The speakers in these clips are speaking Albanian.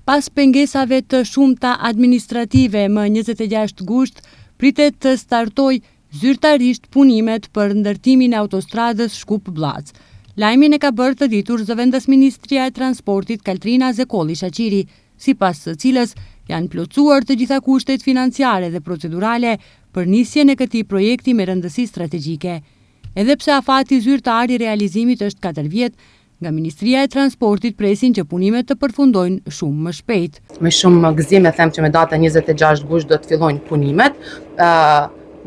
Pas pengesave të shumta administrative më 26 gusht, pritet të startoj zyrtarisht punimet për ndërtimin e autostradës Shkup-Blac. Lajmin e ka bërë të ditur zëvendësministria e transportit Kaltrina Zekolli Shaqiri, sipas së cilës janë plotësuar të gjitha kushtet financiare dhe procedurale për nisjen e këtij projekti me rëndësi strategjike. Edhe pse afati zyrtar i realizimit është 4 vjet, nga Ministria e Transportit presin që punimet të përfundojnë shumë më shpejt. Me shumë gëzim e them që me datën 26 gusht do të fillojnë punimet.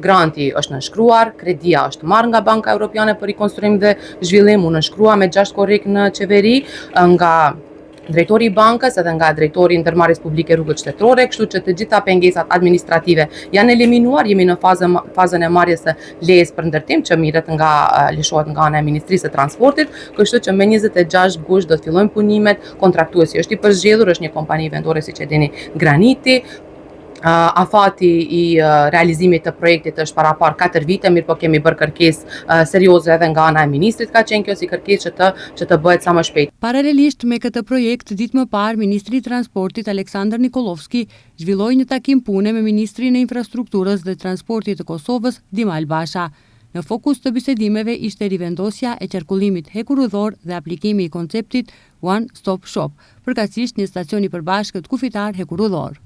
Granti është nënshkruar, kredia është marrë nga Banka Europiane për rikonstruim dhe zhvillim, u nënshkrua me 6 korrik në qeveri nga drejtori i bankës edhe nga drejtori i ndërmarrjes publike rrugët shtetërore, kështu që të gjitha pengesat administrative janë eliminuar, jemi në fazën e marrjes së lejes për ndërtim që lëshohet nga ana e Ministrisë së Transportit, kështu që me 26 gusht do të fillojnë punimet. Kontraktuesi është i përzgjedhur, është një kompani vendore siç e dini, Graniti. Afati i realizimit të projektit është parapar 4 vite, mirë po kemi bërë kërkesë serioze edhe nga ana e ministrit, ka qenë kjo si kërkesë që të bëhet sa më shpejt. Paralelisht me këtë projekt, ditë më parë, Ministri i Transportit Aleksandar Nikolovski zhvilloi një takim pune me Ministrin e Infrastrukturës dhe Transportit të Kosovës, Dimal Basha. Në fokus të bisedimeve ishte rivendosja e qarkullimit hekurudhor dhe aplikimi i konceptit One Stop Shop, përkatësisht një stacion i përbashkët kufitar hekurudhor.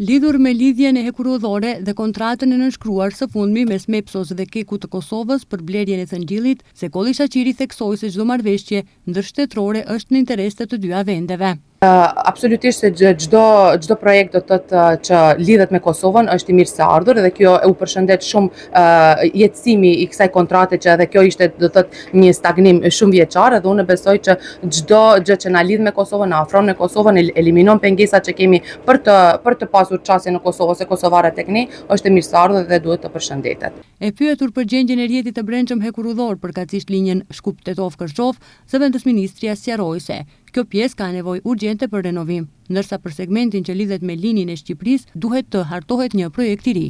Lidhur me lidhjen e hekurudhore dhe kontratën e nënshkruar së fundmi mes Mepsos dhe Kekut të Kosovës për blerjen e thëngjillit, Zekolli Shaqiri theksoi se çdo marrëveshje ndërshtetërore është në interes të dyja vendeve. Absolutisht se çdo projekt do të thotë që lidhet me Kosovën është i mirë se ardhur dhe kjo u përshëndet shumë jetësimi i kësaj kontrate që edhe kjo ishte do të thotë një stagnim shumë vjeçar, dhe unë besoj që çdo gjë që na lidh me Kosovën, na afron me Kosovën, eliminon pengesat që kemi për të pasur çasje në Kosovë ose kosovarët tek ne, është e mirë se ardhur dhe duhet të përshëndetet. E pyetur për gjendjen e rrjetit të brendshëm hekurudhor përkatësisht linjën Shkup-Tetov-Kërçov, zëvendësministria sqaroi se kjo pjesë ka nevojë urgjente për renovim, ndërsa për segmentin që lidhet me linjën e Shqipërisë duhet të hartohet një projekt i ri.